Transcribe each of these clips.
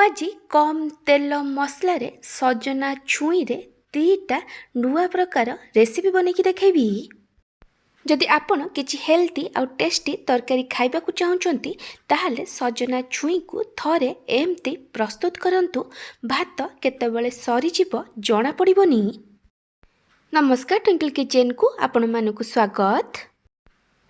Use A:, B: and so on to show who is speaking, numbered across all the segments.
A: आज कम तेल मसला सजना छुई रे दीटा नुआ प्रकार रेसिपी बनैकी देखैबी। जदि आपण किछि हेल्थी आउ टेस्टी तरकारी खाइबाकू चाहुचंती ताहाले सजना छुई को थरे एमती प्रस्तुत करंतु। भात केतेबेले सरीजिवो जणा पड़िबोनी। नमस्कार ट्विंकल किचन को आपण मानकु स्वागत।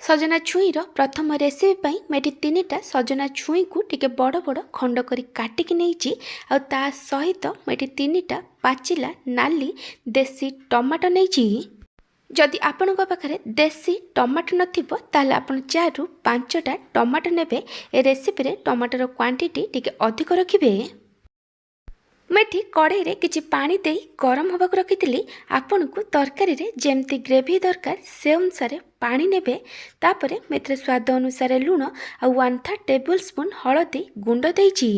A: सजना छुईर प्रथम रेसिपी मेटी 3टा सजना छुई को टिके बड़ बड़ खंड करी काटिकी नैची आ ता सहित मेटी 3टा पाचिला नाली देसी टमाटो नैची। जदि आपणक पाखरे देसी टमाटो नथिबो ताले आपण 4 रु 5टा टमाटो नेबे। ए रेसिपी रे टमाटर क्वांटिटी टिके अधिक रखिबे। मेठी कड़ाई रे किछि पानी देई गरम होबाक रखिथिली। आपण को तरकारी रे जेमती ग्रेवी दरकार से अनुसार पानी नेबे। तापरे मेथरे स्वाद अनुसार लूण आ 1/3 टेबल स्पून हळदी गुंड देइछि।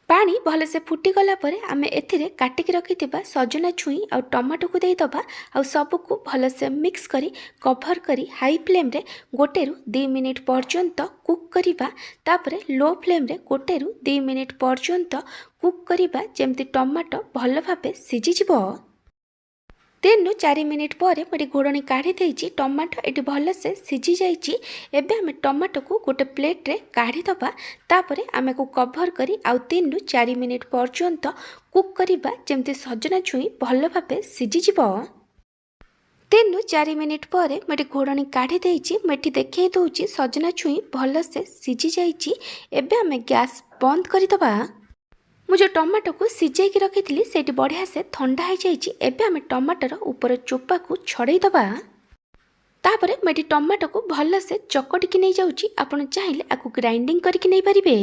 A: पानी भले से फुटी गला परे आमे एथिरे काटिकी रखिथिबा सजना छुई आ टमाटो को देई दबा आ सबु को भले से मिक्स करी कवर करी हाई फ्लेम रे 1 रु 2 मिनिट पर्यंत कुक करिबा। तापरे लो फ्लेम रे 1 रु 2 मिनिट पर्यंत कुक करिबा जेमती टमाटो भल भाबे सिझि जिवो। 3 रु 4 मिनिट पर मैं घोड़नी काढ़ी देइछि। टमाटो एटी भल से सिझी जाइछि। एबे आमे टमाटो को गोटे प्लेट रे काढ़ी दबा। तापरे आमे को कवर करी आउ 3 रु 4 मिनिट पर्यंत कुक करिबा जेमती सजना छुई भल भाबे सिझी जिवो। 3 रु 4 मिनिट पर मैं घोड़नी काढ़ी देइछि। मेठी देखै दउछि सजना छुई भल से सिझी जाइछि। एबे आमे गैस बंद करि दबा। मुझे टमाटो को सिझे की रखी से बढ़िया से ठंडा हो जाइए। एबे आमे टमाटर ऊपर चोपा को छड़ई दबा। तापरे मेटी टमाटो को भल से चकटिकी नहीं जाउची। आपण चाहिले आकु ग्राइंडिंग करके नहीं पारिबे।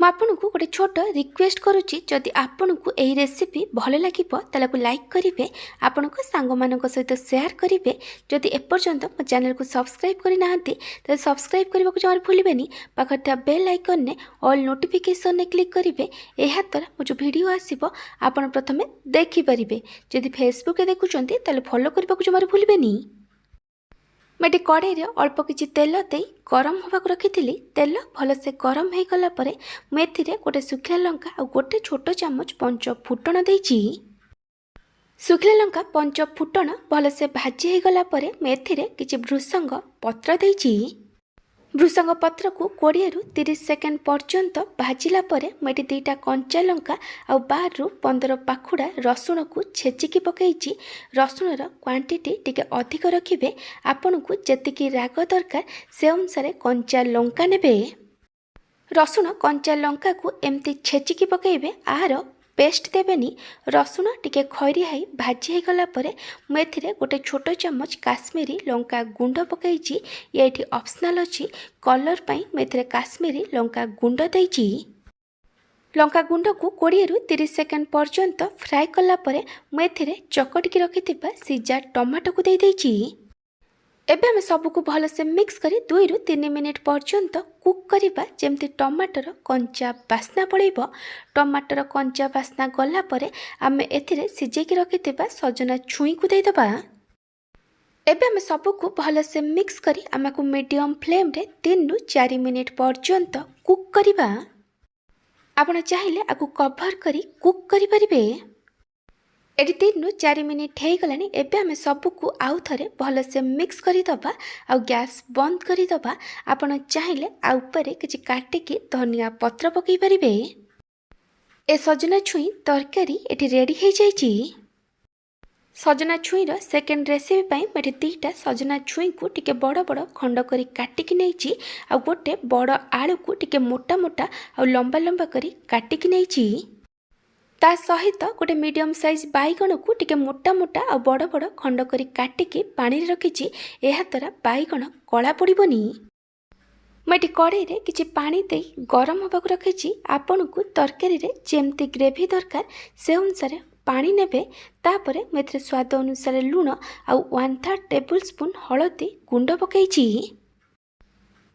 A: मैं आपन को गोटे छोट रिक्वेस्ट करुच्ची, जदि आपन को यही रेसिपी भल लगिबो ताले को लाइक करिवे, आपण को सांग मानक सहित शेयर करिवे। जदि एपर्यंत मो चैनल को सब्सक्राइब करि नाहंती त सब्सक्राइब करबा को जमार भूलिबेनी। पाखर था बेल आइकन ने ऑल नोटिफिकेशन ने क्लिक करिवे। एहा द्वारा मो जो वीडियो आसीबो आपण प्रथमे देखि परिबे। जदि फेसबुक रे देखुचंती ताले फॉलो करबा को जमार भूलिबेनी। मैं कड़ाई रे अल्प किछि तेल दे गरम होबाक रखिथिली। तेल भल से गरम हो गला परे मेथिरे गोटे सुखिला लंका और गोटे छोट चामच पंच फुटण देइछि। सुखिला लंका पंच फुटण भल से भाजी हो गला परे मेथिरे किछि भृसंग पत्र देइछि। भृसंग पत्र को 20 रु 30 सेकेंड पर्यंत भाजिला परे मेटी 2टा कंचा लंका और 12 रु 15 पाखुड़ा रसुण को छेचिकी पकईछि। रसुणर क्वांटिटी टिके अधिक रखिबे। आपण को जेतिकी राग दरकार से अनुसार कंचा लंका नेबे। रसुण कंचा लंका को एमती छेचिकी पकईबे। Are paste देवेनी। रसुण टिके खैरी हाई भाजी हो गला परे मेथिरे गोटे छोट चामच काश्मीरी लंका गुंड पकईछि। ये ऑप्शनल अछि। कलर पई मेथिरे काश्मीरी लंका गुंड देइछि। लंका गुंड को 20 रु 30 सेकेंड पर्यंत फ्राई कला परे मेथिरे चकटिकी रखिथिबा सिझा टमाटो को देइ देइछि। एबे हमें सबू को भल से मिक्स करी 2 रु 3 मिनिट पर्यंत कुक करिबा जेमती टमाटर कंचा बास्ना पड़ेबो। टमाटर कंचा बास्ना गला परे आमे एथिरे सिझेकी रखिथिबा सजना छुई को देइ दबा। एबे हमें सबू को भल से मिक्स करी आमे को मीडियम फ्लेम रे 3 रु 4 मिनिट पर्यंत कुक करिबा। आपण चाहिले आकु कवर करी कुक करि परिबे। एटी 3 रु 4 मिनिट हो गलानी। एबे हमें सबू को आउ थरे भल से मिक्स करि दबा आ गैस बंद करि दबा। आपण चाहिले आ ऊपर किछि काटिकी धनिया पत्र पकई परिबे। ए सजना छुई तरकारी एटी रेडी हो जाइछि। सजना छुईर सेकेंड रेसिपी पई मेटी 2टा सजना छुई को टिके बड़ बड़ खंड करी काटिकी नैछि। आ गोटे बड़ आलू को टिके मोटा मोटा आ लंबा लंबा करी काटिकी नैछि। ता सहित गोटे मीडियम साइज बैगण को टिके मोटा मोटा और बड़ बड़ खंड करी काटिकी पानी रे रखिछि। एहा द्वारा बैगण कला पड़िबोनी। मैं कड़ाई रे किछि पानी दे गरम होबाक रखिछि। आपण को तरकारी रे जेमती ग्रेवी दरकार से अनुसार पानी नेबे। तापरे मेथरे स्वाद अनुसार लूण आ 1/3 टेबल स्पून हळदी गुंड पकईछि।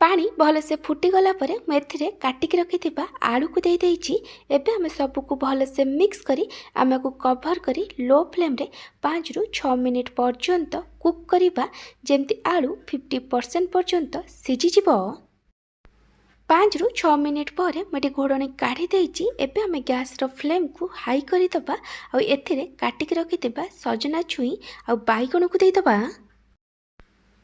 A: पानी भल से फुटी गला परे मेथिरे काटिकी रखिथिबा आलू को देइ देइछि। एबे हमें सबू को भल से मिक्स करी आमे को कवर करी लो फ्लेम रे 5 रु 6 मिनिट पर्यंत कुक करिबा जेमती आलू 50% पर्यंत सिझी जिवो। 5 ରୁ 6 ମିନିଟ୍ ପରେ ମୁଁ ଏଠି ଘୋଡ଼ଣୀ କାଢ଼ି ଦେଇଛି। ଏବେ ଆମେ ଗ୍ୟାସ୍ର ଫ୍ଲେମ୍କୁ ହାଇ କରିଦେବା ଆଉ ଏଥିରେ କାଟିକି ରଖିଥିବା ସଜନା ଛୁଇଁ ଆଉ ବାଇଗଣକୁ ଦେଇଦେବା।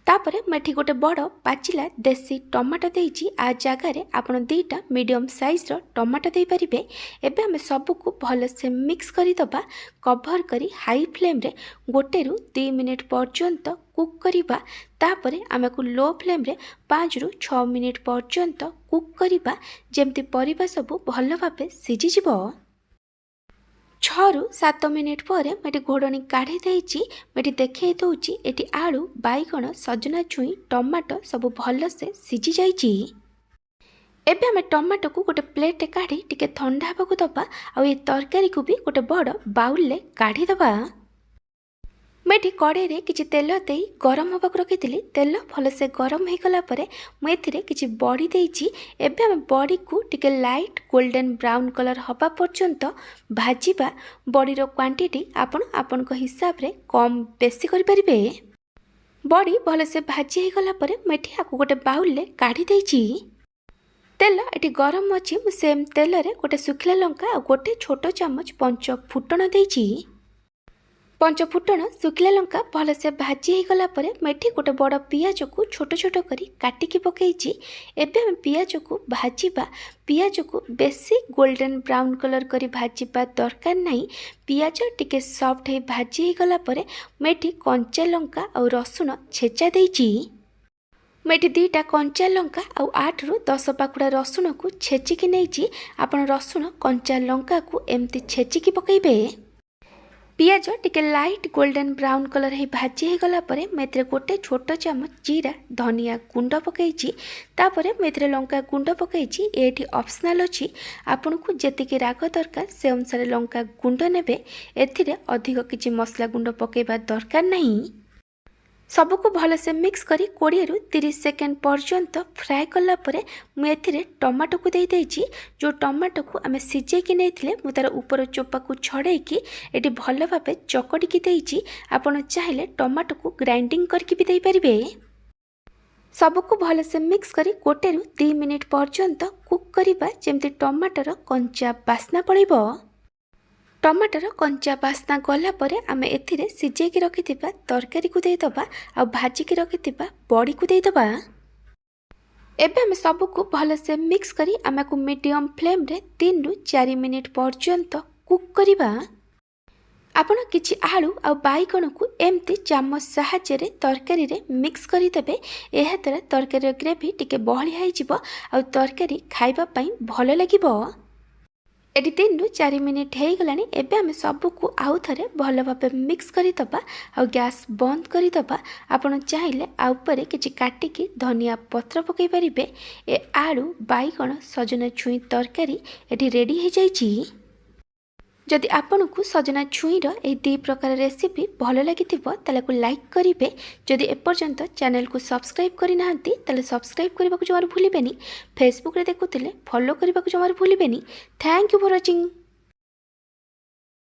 A: ତାପରେ ମୁଁ ଏଠି ଗୋଟେ ବଡ଼ ପାଚିଲା ଦେଶୀ ଟମାଟୋ ଦେଇଛି। ଆ ଜାଗାରେ ଆପଣ 2ଟା ମିଡ଼ିୟମ୍ ସାଇଜ୍ର ଟମାଟୋ ଦେଇପାରିବେ। ଏବେ ଆମେ ସବୁକୁ ଭଲସେ ମିକ୍ସ କରିଦେବା। କଭର୍ କରି ହାଇ ଫ୍ଲେମ୍ରେ 1 ରୁ 2 ମିନିଟ୍ ପର୍ଯ୍ୟନ୍ତ କୁକ୍ କରିବା। ତାପରେ ଆମକୁ ଲୋ ଫ୍ଲେମ୍ରେ 5 ରୁ 6 ମିନିଟ୍ ପର୍ଯ୍ୟନ୍ତ କୁକ୍ କରିବା, ଯେମିତି ପରିବା ସବୁ ଭଲ ଭାବେ ସିଝିଯିବ। 6 ରୁ 7 ମିନିଟ୍ ପରେ ମୁଁ ଏଠି ଘୋଡ଼ଣୀ କାଢ଼ି ଦେଇଛି। ମୁଁ ଏଠି ଦେଖାଇ ଦେଉଛି ଏଠି ଆଳୁ, ବାଇଗଣ, ସଜନା ଛୁଇଁ, ଟମାଟୋ ସବୁ ଭଲସେ ସିଝି ଯାଇଛି। ଏବେ ଆମେ ଟମାଟୋକୁ ଗୋଟେ ପ୍ଲେଟ୍ରେ କାଢ଼ି ଟିକେ ଥଣ୍ଡା ହେବାକୁ ଦେବା ଆଉ ଏ ତରକାରୀକୁ ବି ଗୋଟେ ବଡ଼ ବାଉଲ୍ରେ କାଢ଼ିଦେବା। ମୁଁ ଏଠି କଡ଼େଇରେ କିଛି ତେଲ ଦେଇ ଗରମ ହେବାକୁ ରଖିଥିଲି। ତେଲ ଭଲସେ ଗରମ ହୋଇଗଲା ପରେ ମୁଁ ଏଥିରେ କିଛି ବଡ଼ି ଦେଇଛି। ଏବେ ଆମେ ବଡ଼ିକୁ ଟିକେ ଲାଇଟ୍ ଗୋଲ୍ଡେନ୍ ବ୍ରାଉନ୍ କଲର୍ ହେବା ପର୍ଯ୍ୟନ୍ତ ଭାଜିବା। ବଡ଼ିର କ୍ୱାଣ୍ଟିଟି ଆପଣ ଆପଣଙ୍କ ହିସାବରେ କମ୍ ବେଶୀ କରିପାରିବେ। ବଡ଼ି ଭଲସେ ଭାଜି ହୋଇଗଲା ପରେ ମୁଁ ଏଠି ଆକୁ ଗୋଟେ ବାଉଲ୍ରେ କାଢ଼ି ଦେଇଛି। ତେଲ ଏଠି ଗରମ ଅଛି। ମୁଁ ସେମ୍ ତେଲରେ ଗୋଟେ ଶୁଖିଲା ଲଙ୍କା ଆଉ ଗୋଟେ ଛୋଟ ଚାମଚ ପଞ୍ଚ ଫୁଟଣ ଦେଇଛି। ପଞ୍ଚ ଫୁଟଣ ଶୁଖିଲା ଲଙ୍କା ଭଲସେ ଭାଜି ହୋଇଗଲା ପରେ ମୁଁ ଏଠି ଗୋଟେ ବଡ଼ ପିଆଜକୁ ଛୋଟ ଛୋଟ କରି କାଟିକି ପକାଇଛି। ଏବେ ଆମେ ପିଆଜକୁ ଭାଜିବା। ପିଆଜକୁ ବେଶୀ ଗୋଲ୍ଡେନ୍ ବ୍ରାଉନ୍ କଲର୍ କରି ଭାଜିବା ଦରକାର ନାହିଁ। ପିଆଜ ଟିକେ ସଫ୍ଟ ହେଇ ଭାଜି ହୋଇଗଲା ପରେ ମୁଁ ଏଠି କଞ୍ଚା ଲଙ୍କା ଆଉ ରସୁଣ ଛେଚା ଦେଇଛି। ମୁଁ ଏଠି 2ଟା କଞ୍ଚା ଲଙ୍କା ଆଉ 8 ରୁ 10 ପାଖୁଡ଼ା ରସୁଣକୁ ଛେଚିକି ନେଇଛି। ଆପଣ ରସୁଣ କଞ୍ଚା ଲଙ୍କାକୁ ଏମିତି ଛେଚିକି ପକାଇବେ। ପିଆଜ ଟିକେ ଲାଇଟ୍ ଗୋଲ୍ଡେନ୍ ବ୍ରାଉନ୍ କଲର୍ ହେଇ ଭାଜି ହୋଇଗଲା ପରେ ମୁଁ ଏଥିରେ ଗୋଟେ ଛୋଟ ଚାମଚ ଜିରା ଧନିଆ ଗୁଣ୍ଡ ପକାଇଛି। ତାପରେ ମୁଁ ଏଥିରେ ଲଙ୍କା ଗୁଣ୍ଡ ପକାଇଛି। ଏଠି ଅପସନାଲ୍ ଅଛି। ଆପଣଙ୍କୁ ଯେତିକି ରାଗ ଦରକାର ସେ ଅନୁସାରେ ଲଙ୍କା ଗୁଣ୍ଡ ନେବେ। ଏଥିରେ ଅଧିକ କିଛି ମସଲା ଗୁଣ୍ଡ ପକାଇବା ଦରକାର ନାହିଁ। ସବୁକୁ ଭଲସେ ମିକ୍ସ କରି 20 ରୁ 30 ସେକେଣ୍ଡ ପର୍ଯ୍ୟନ୍ତ ଫ୍ରାଏ କଲା ପରେ ମୁଁ ଏଥିରେ ଟମାଟୋକୁ ଦେଇଦେଇଛି। ଯେଉଁ ଟମାଟୋକୁ ଆମେ ସିଝେଇକି ନେଇଥିଲେ ମୁଁ ତା'ର ଉପର ଚୋପାକୁ ଛଡ଼େଇକି ଏଠି ଭଲ ଭାବେ ଚକଟିକି ଦେଇଛି। ଆପଣ ଚାହିଁଲେ ଟମାଟୋକୁ ଗ୍ରାଇଣ୍ଡିଙ୍ଗ କରିକି ବି ଦେଇପାରିବେ। ସବୁକୁ ଭଲସେ ମିକ୍ସ କରି 1 ରୁ 2 ମିନିଟ୍ ପର୍ଯ୍ୟନ୍ତ କୁକ୍ କରିବା, ଯେମିତି ଟମାଟୋର କଞ୍ଚା ବାସ୍ନା ପଳେଇବ। ଟମାଟୋର କଞ୍ଚା ବାସ୍ନା ଗଲା ପରେ ଆମେ ଏଥିରେ ସିଝେଇକି ରଖିଥିବା ତରକାରୀକୁ ଦେଇଦେବା ଆଉ ଭାଜିକି ରଖିଥିବା ବଡ଼ିକୁ ଦେଇଦେବା। ଏବେ ଆମେ ସବୁକୁ ଭଲସେ ମିକ୍ସ କରି ଆମକୁ ମିଡ଼ିୟମ୍ ଫ୍ଲେମ୍ରେ 3 ରୁ 4 ମିନିଟ୍ ପର୍ଯ୍ୟନ୍ତ କୁକ୍ କରିବା। ଆପଣ କିଛି ଆଳୁ ଆଉ ବାଇଗଣକୁ ଏମିତି ଚାମଚ ସାହାଯ୍ୟରେ ତରକାରୀରେ ମିକ୍ସ କରିଦେବେ। ଏହାଦ୍ୱାରା ତରକାରୀର ଗ୍ରେଭି ଟିକେ ବହଳିଆ ହେଇଯିବ ଆଉ ତରକାରୀ ଖାଇବା ପାଇଁ ଭଲ ଲାଗିବ। ଏଠି 3 ରୁ 4 ମିନିଟ୍ ହେଇଗଲାଣି। ଏବେ ଆମେ ସବୁକୁ ଆଉ ଥରେ ଭଲ ଭାବେ ମିକ୍ସ କରିଦେବା ଆଉ ଗ୍ୟାସ୍ ବନ୍ଦ କରିଦେବା। ଆପଣ ଚାହିଁଲେ ଆଉ ଉପରେ କିଛି କାଟିକି ଧନିଆ ପତ୍ର ପକାଇ ପାରିବେ। ଏ ଆଳୁ, ବାଇଗଣ, ସଜନା ଛୁଇଁ ତରକାରୀ ଏଠି ରେଡ଼ି ହେଇଯାଇଛି। ଯଦି ଆପଣଙ୍କୁ ସଜନା ଛୁଇଁର ଏହି 2 ପ୍ରକାର ରେସିପି ଭଲ ଲାଗିଥିବ ତାହେଲେ ଲାଇକ୍ କରିବେ। ଯଦି ଏପର୍ଯ୍ୟନ୍ତ ଚ୍ୟାନେଲକୁ ସବସ୍କ୍ରାଇବ୍ କରିନାହାନ୍ତି ତାହେଲେ ସବସ୍କ୍ରାଇବ୍ କରିବାକୁ ଜମାରୁ ଭୁଲିବେନି। ଫେସବୁକରେ ଦେଖୁଥିଲେ ଫଲୋ କରିବାକୁ ଜମାରୁ ଭୁଲିବେନି। Thank you for watching.